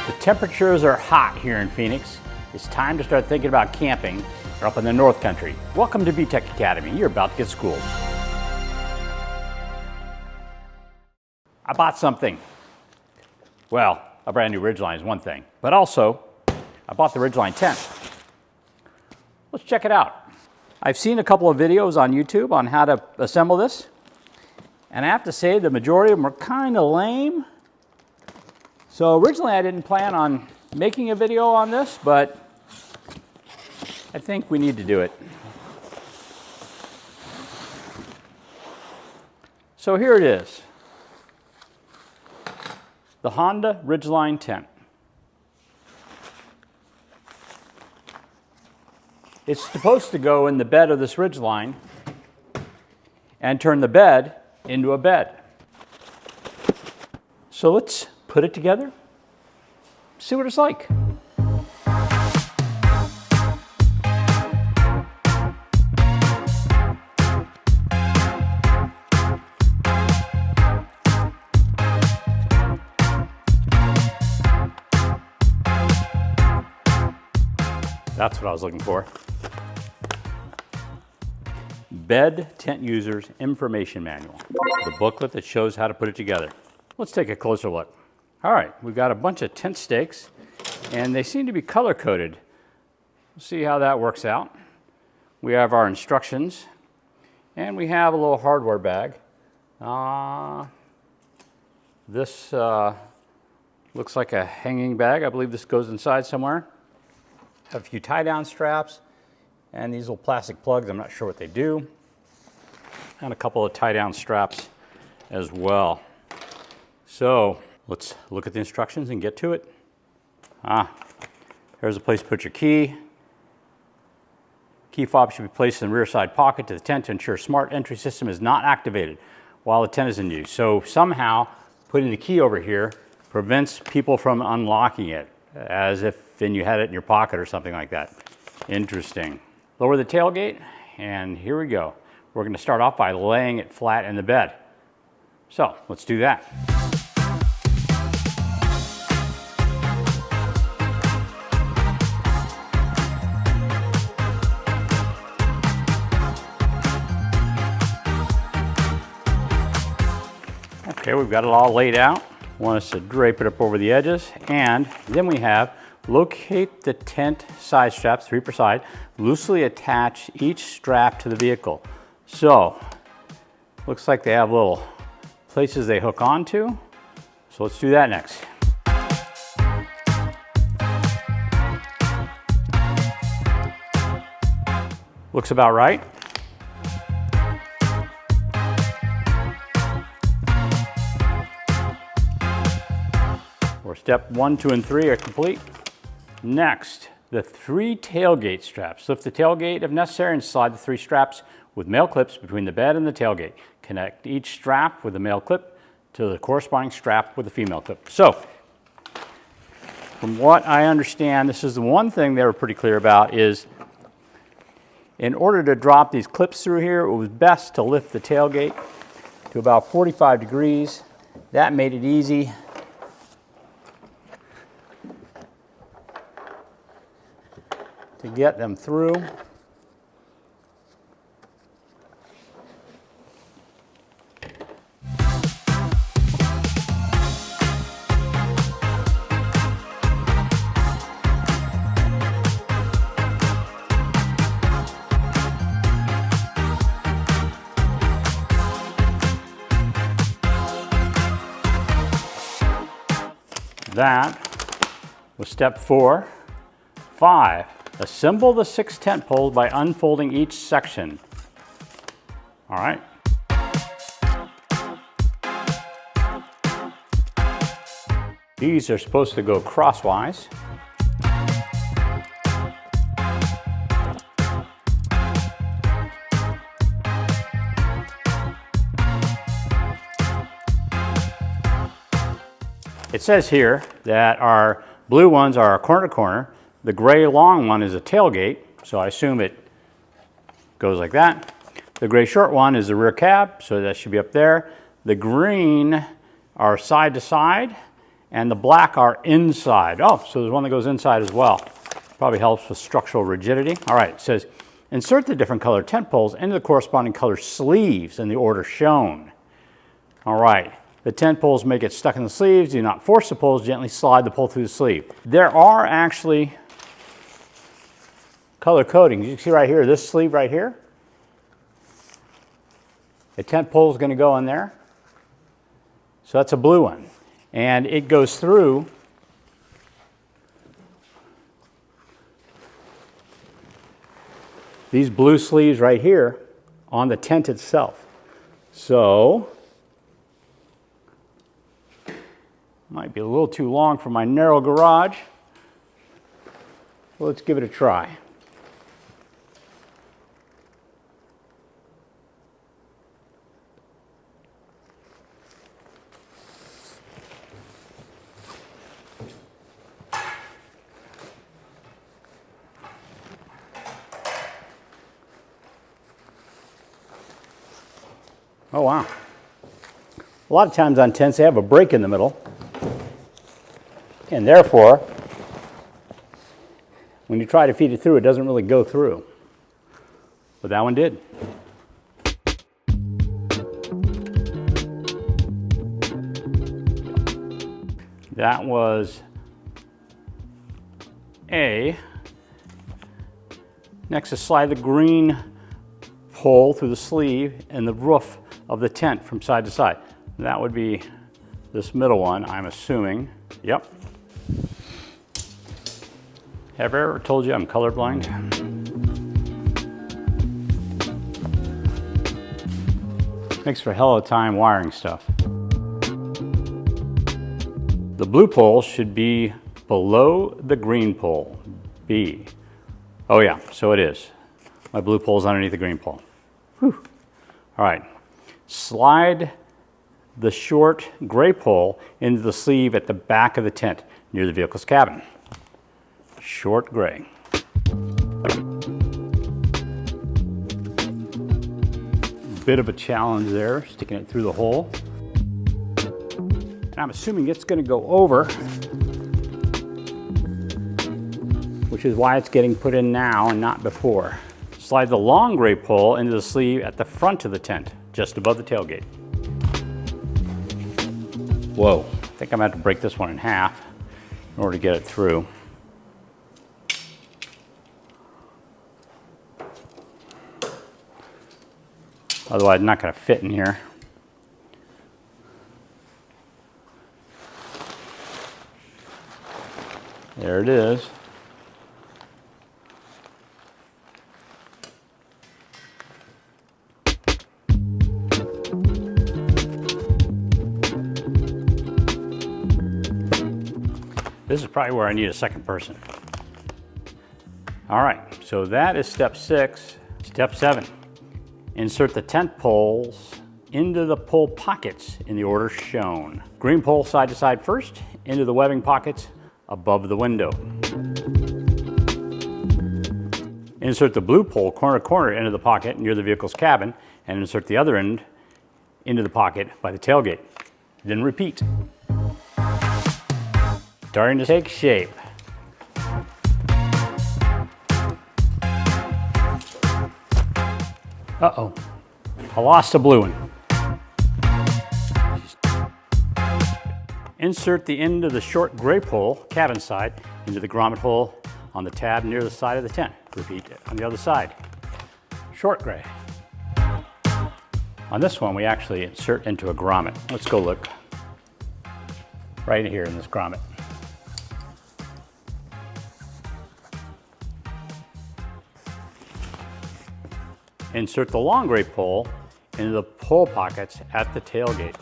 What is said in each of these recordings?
The temperatures are hot here in Phoenix. It's time to start thinking about camping or up in the North Country. Welcome to VTEC Academy. You're about to get schooled. I bought something. Well, a brand new Ridgeline is one thing, but also I bought the Ridgeline tent. Let's check it out. I've seen a couple of videos on YouTube on how to assemble this, and I have to say the majority of them are kind of lame. So originally I didn't plan on making a video on this, but I think we need to do it. So here it is. The Honda Ridgeline tent. It's supposed to go in the bed of this Ridgeline and turn the bed into a bed. So let's put it together, see what it's like. That's what I was looking for. Bed Tent Users Information Manual, the booklet that shows how to put it together. Let's take a closer look. All right, we've got a bunch of tent stakes, and they seem to be color-coded. We'll see how that works out. We have our instructions, and we have a little hardware bag. This looks like a hanging bag. I believe this goes inside somewhere. Have a few tie-down straps, and these little plastic plugs, I'm not sure what they do, and a couple of tie-down straps as well. So let's look at the instructions and get to it. Here's a place to put your key. Key fob should be placed in the rear side pocket to the tent to ensure smart entry system is not activated while the tent is in use. So somehow putting the key over here prevents people from unlocking it, as if then you had it in your pocket or something like that. Interesting. Lower the tailgate, and here we go. We're going to start off by laying it flat in the bed. So let's do that. Okay, we've got it all laid out. Want us to drape it up over the edges, and then we have locate the tent side straps, 3 per side, loosely attach each strap to the vehicle. So, looks like they have little places they hook onto. So let's do that next. Looks about right. Step 1, 2, and 3 are complete. Next, the 3 tailgate straps. Lift the tailgate if necessary and slide the 3 straps with male clips between the bed and the tailgate. Connect each strap with a male clip to the corresponding strap with a female clip. So, from what I understand, this is the one thing they were pretty clear about, is in order to drop these clips through here, it was best to lift the tailgate to about 45 degrees. That made it easy to get them through. That was step 4. 5. Assemble the 6 tent poles by unfolding each section. All right. These are supposed to go crosswise. It says here that our blue ones are corner to corner. The gray long one is a tailgate, so I assume it goes like that. The gray short one is the rear cab, so that should be up there. The green are side to side, and the black are inside. Oh, so there's one that goes inside as well. Probably helps with structural rigidity. All right, it says, insert the different colored tent poles into the corresponding color sleeves in the order shown. All right, the tent poles may get stuck in the sleeves. Do not force the poles, gently slide the pole through the sleeve. There are actually color coding. You can see right here, this sleeve right here. The tent pole is going to go in there. So that's a blue one. And it goes through these blue sleeves right here on the tent itself. So, might be a little too long for my narrow garage. Well, let's give it a try. Oh, wow. A lot of times on tents, they have a break in the middle. And therefore, when you try to feed it through, it doesn't really go through. But that one did. That was A. Next is slide the green pole through the sleeve and the roof of the tent from side to side. That would be this middle one, I'm assuming. Yep. Have I ever told you I'm colorblind? Makes for a hell of a time wiring stuff. The blue pole should be below the green pole, B. Oh yeah, so it is. My blue pole's underneath the green pole. Whew. All right. Slide the short gray pole into the sleeve at the back of the tent near the vehicle's cabin. Short gray. Bit of a challenge there, sticking it through the hole. And I'm assuming it's going to go over, which is why it's getting put in now and not before. Slide the long gray pole into the sleeve at the front of the tent, just above the tailgate. Whoa, I think I'm going to have to break this one in half in order to get it through. Otherwise, it's not going to fit in here. There it is. This is probably where I need a second person. All right, so that is step 6. Step 7, insert the tent poles into the pole pockets in the order shown. Green pole side to side first, into the webbing pockets above the window. Insert the blue pole corner to corner into the pocket near the vehicle's cabin, and insert the other end into the pocket by the tailgate. Then repeat. Starting to take shape. Uh-oh, I lost a blue one. Insert the end of the short gray pole, cabin side, into the grommet hole on the tab near the side of the tent. Repeat on the other side. Short gray. On this one, we actually insert into a grommet. Let's go look. Right here in this grommet. Insert the long gray pole into the pole pockets at the tailgate.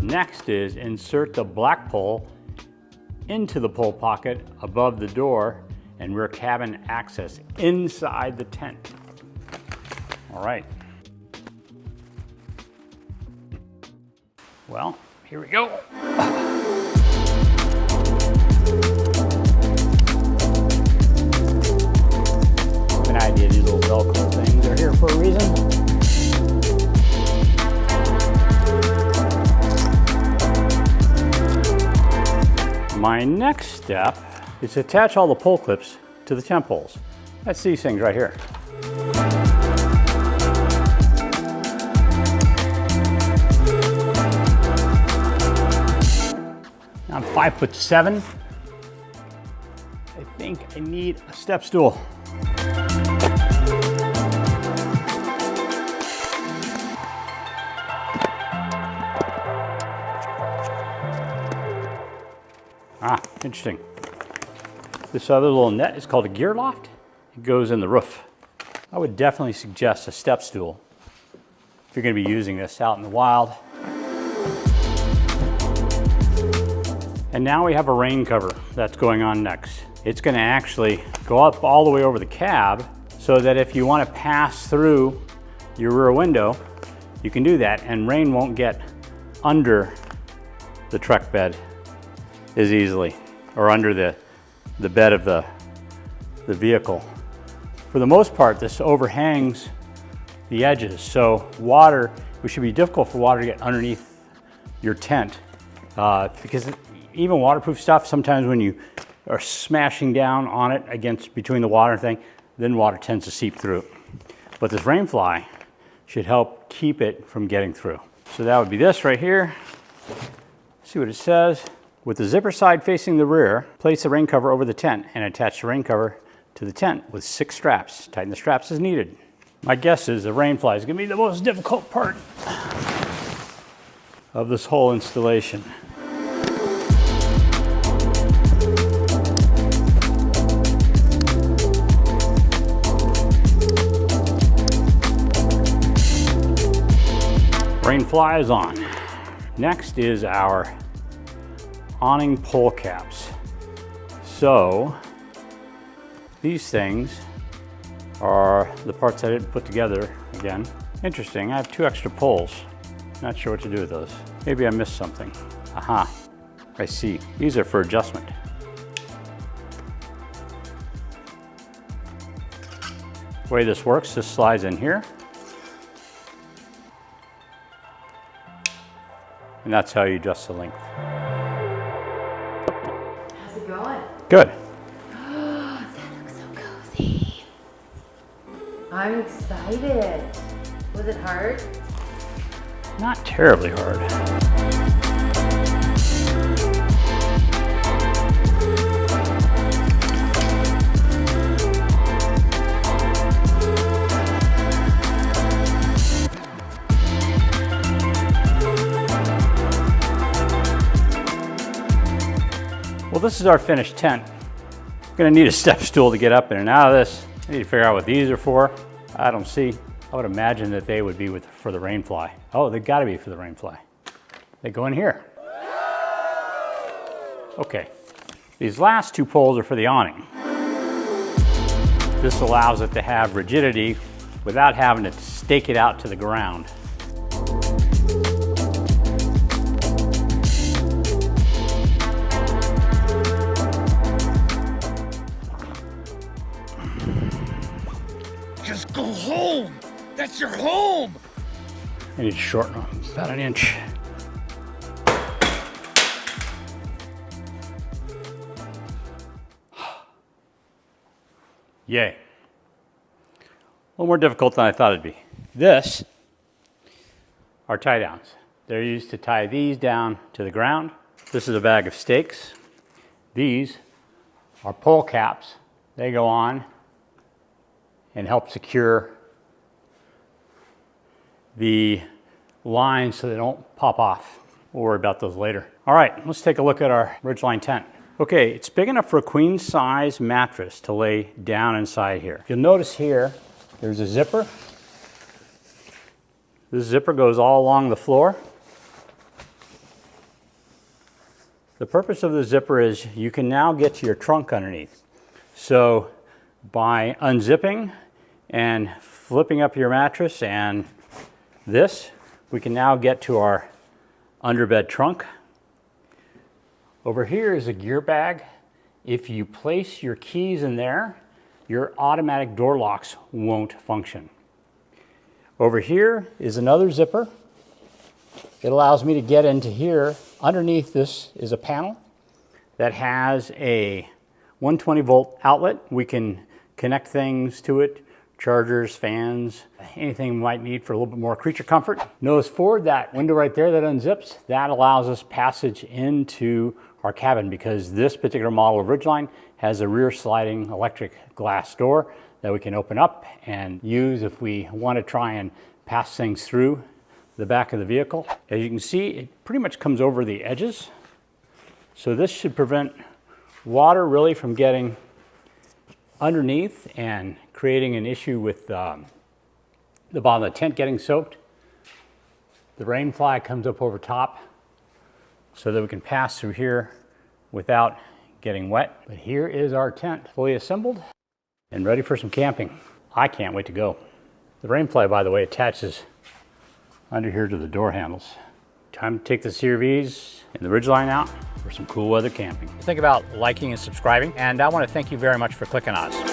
Next is insert the black pole into the pole pocket above the door and rear cabin access inside the tent. All right. Well, here we go. An idea, these little Velcro things are here for a reason. My next step is to attach all the pull clips to the temp holes. That's these things right here. I'm 5'7". I think I need a step stool. Ah, interesting. This other little net is called a gear loft. It goes in the roof. I would definitely suggest a step stool if you're going to be using this out in the wild. And now we have a rain cover that's going on next. It's going to actually go up all the way over the cab so that if you want to pass through your rear window, you can do that and rain won't get under the truck bed as easily, or under the bed of the vehicle. For the most part, this overhangs the edges, so it should be difficult for water to get underneath your tent because even waterproof stuff, sometimes when you are smashing down on it between the water thing, then water tends to seep through. But this rain fly should help keep it from getting through. So that would be this right here. See what it says. With the zipper side facing the rear, place the rain cover over the tent and attach the rain cover to the tent with 6 straps. Tighten the straps as needed. My guess is the rain fly is going to be the most difficult part of this whole installation. Rain fly is on. Next is our awning pole caps. So these things are the parts I didn't put together again. Interesting, I have 2 extra poles. Not sure what to do with those. Maybe I missed something. Aha, I see. These are for adjustment. The way this works, this slides in here. And that's how you adjust the length. How's it going? Good. That looks so cozy. I'm excited. Was it hard? Not terribly hard. Well, this is our finished tent. I'm gonna need a step stool to get up in and out of this. I need to figure out what these are for. I don't see. I would imagine that they would be for the rain fly. Oh, they've got to be for the rain fly. They go in here. Okay, these last 2 poles are for the awning. This allows it to have rigidity without having to stake it out to the ground. Just go home. That's your home. I need to shorten them about 1 inch. Yay. A little more difficult than I thought it'd be. This are tie downs. They're used to tie these down to the ground. This is a bag of stakes. These are pole caps. They go on and help secure the lines so they don't pop off. We'll worry about those later. All right, let's take a look at our Ridgeline tent. Okay, it's big enough for a queen size mattress to lay down inside here. You'll notice here, there's a zipper. This zipper goes all along the floor. The purpose of the zipper is you can now get to your trunk underneath. So by unzipping and flipping up your mattress, and this, we can now get to our underbed trunk. Over here is a gear bag. If you place your keys in there, your automatic door locks won't function. Over here is another zipper. It allows me to get into here. Underneath this is a panel that has a 120 volt outlet. We can connect things to it, chargers, fans, anything we might need for a little bit more creature comfort. Notice forward, that window right there that unzips, that allows us passage into our cabin, because this particular model of Ridgeline has a rear sliding electric glass door that we can open up and use if we want to try and pass things through the back of the vehicle. As you can see, it pretty much comes over the edges. So this should prevent water really from getting underneath and creating an issue with the bottom of the tent getting soaked. The rain fly comes up over top so that we can pass through here without getting wet. But here is our tent, fully assembled and ready for some camping. I can't wait to go. The rain fly, by the way, attaches under here to the door handles. Time to take the CRVs and the Ridgeline out for some cool weather camping. Think about liking and subscribing, and I want to thank you very much for clicking on us.